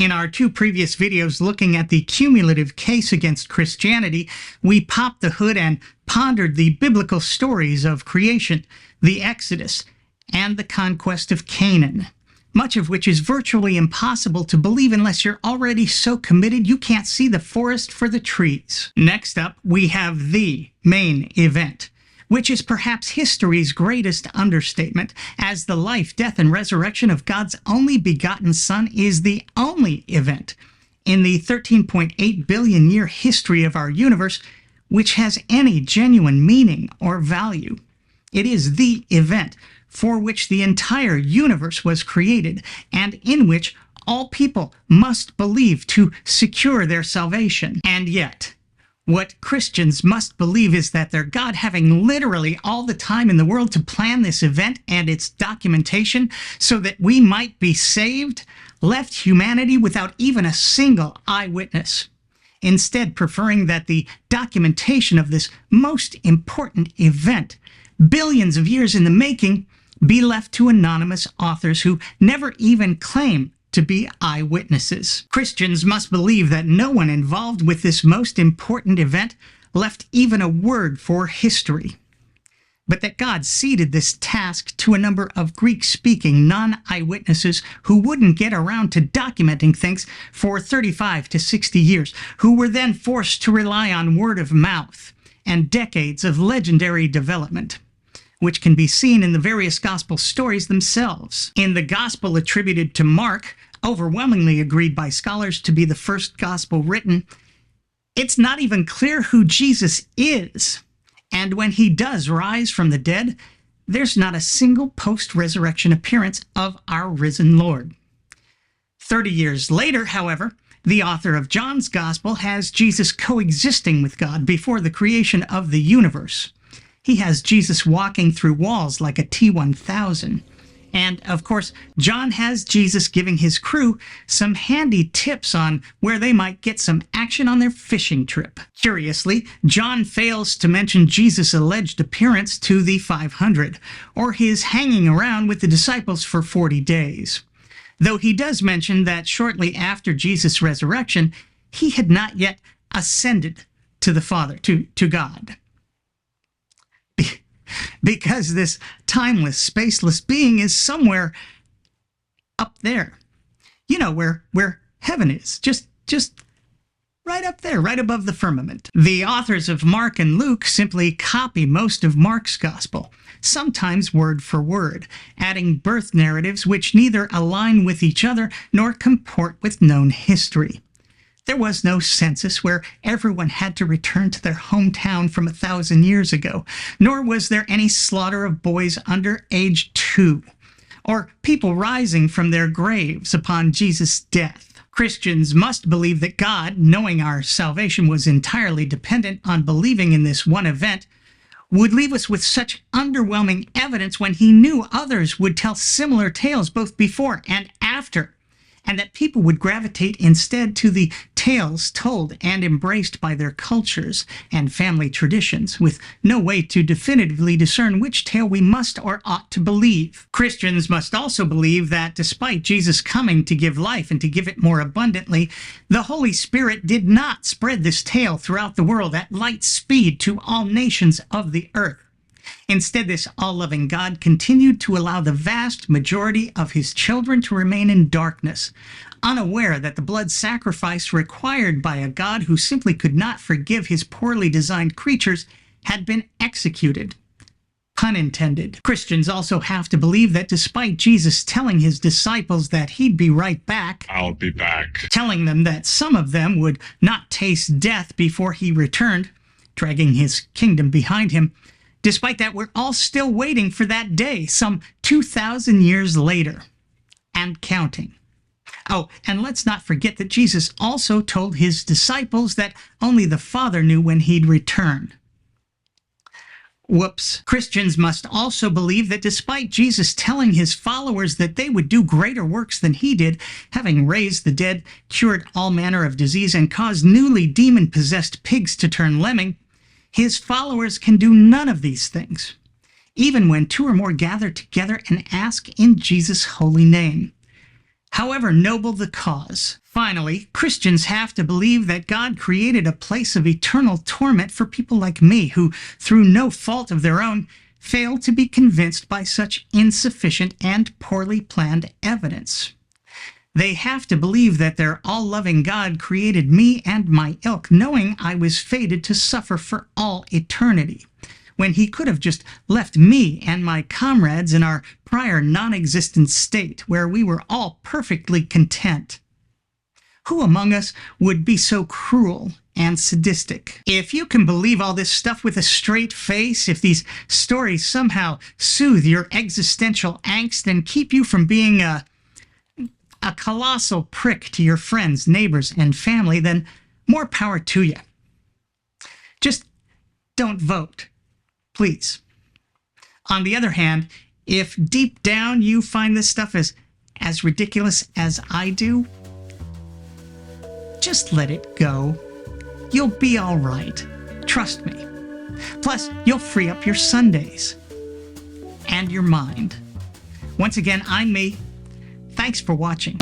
In our two previous videos looking at the cumulative case against Christianity, we popped the hood and pondered the biblical stories of creation, the Exodus, and the conquest of Canaan, much of which is virtually impossible to believe unless you're already so committed you can't see the forest for the trees. Next up, we have the main event, which is perhaps history's greatest understatement, as the life, death, and resurrection of God's only begotten Son is the only event in the 13.8 billion year history of our universe which has any genuine meaning or value. It is the event for which the entire universe was created, and in which all people must believe to secure their salvation. And yet, what Christians must believe is that their God, having literally all the time in the world to plan this event and its documentation so that we might be saved, left humanity without even a single eyewitness, instead preferring that the documentation of this most important event, billions of years in the making, be left to anonymous authors who never even claim to be eyewitnesses. Christians must believe that no one involved with this most important event left even a word for history, but that God ceded this task to a number of Greek-speaking non-eyewitnesses who wouldn't get around to documenting things for 35 to 60 years, who were then forced to rely on word of mouth and decades of legendary development, which can be seen in the various gospel stories themselves. In the gospel attributed to Mark, overwhelmingly agreed by scholars to be the first gospel written, it's not even clear who Jesus is. And when he does rise from the dead, there's not a single post-resurrection appearance of our risen Lord. 30 years later, however, the author of John's gospel has Jesus coexisting with God before the creation of the universe. He has Jesus walking through walls like a T-1000. And, of course, John has Jesus giving his crew some handy tips on where they might get some action on their fishing trip. Curiously, John fails to mention Jesus' alleged appearance to the 500, or his hanging around with the disciples for 40 days. Though he does mention that shortly after Jesus' resurrection, he had not yet ascended to the Father, to God. Because this timeless, spaceless being is somewhere up there. You know, where heaven is. Just right up there, right above the firmament. The authors of Mark and Luke simply copy most of Mark's gospel, sometimes word for word, adding birth narratives which neither align with each other nor comport with known history. There was no census where everyone had to return to their hometown from 1,000 years ago, nor was there any slaughter of boys under age 2, or people rising from their graves upon Jesus' death. Christians must believe that God, knowing our salvation was entirely dependent on believing in this one event, would leave us with such underwhelming evidence when he knew others would tell similar tales both before and after, and that people would gravitate instead to the tales told and embraced by their cultures and family traditions, with no way to definitively discern which tale we must or ought to believe. Christians must also believe that despite Jesus coming to give life and to give it more abundantly, the Holy Spirit did not spread this tale throughout the world at light speed to all nations of the earth. Instead, this all-loving God continued to allow the vast majority of his children to remain in darkness, unaware that the blood sacrifice required by a God who simply could not forgive his poorly designed creatures had been executed. Pun intended. Christians also have to believe that despite Jesus telling his disciples that he'd be right back, I'll be back, telling them that some of them would not taste death before he returned, dragging his kingdom behind him, despite that, we're all still waiting for that day, some 2,000 years later, and counting. Oh, and let's not forget that Jesus also told his disciples that only the Father knew when he'd return. Whoops. Christians must also believe that despite Jesus telling his followers that they would do greater works than he did, having raised the dead, cured all manner of disease, and caused newly demon-possessed pigs to turn lemming, his followers can do none of these things, even when 2 or more gather together and ask in Jesus' holy name. however noble the cause. Finally, Christians have to believe that God created a place of eternal torment for people like me who, through no fault of their own, fail to be convinced by such insufficient and poorly planned evidence. They have to believe that their all-loving God created me and my ilk, knowing I was fated to suffer for all eternity, when he could have just left me and my comrades in our prior non-existent state, where we were all perfectly content. Who among us would be so cruel and sadistic? If you can believe all this stuff with a straight face, if these stories somehow soothe your existential angst and keep you from being a colossal prick to your friends, neighbors, and family, then more power to you. Just don't vote, please. On the other hand, if deep down you find this stuff as ridiculous as I do, just let it go. You'll be all right. Trust me. Plus, you'll free up your Sundays and your mind. Once again, I'm me. Thanks for watching.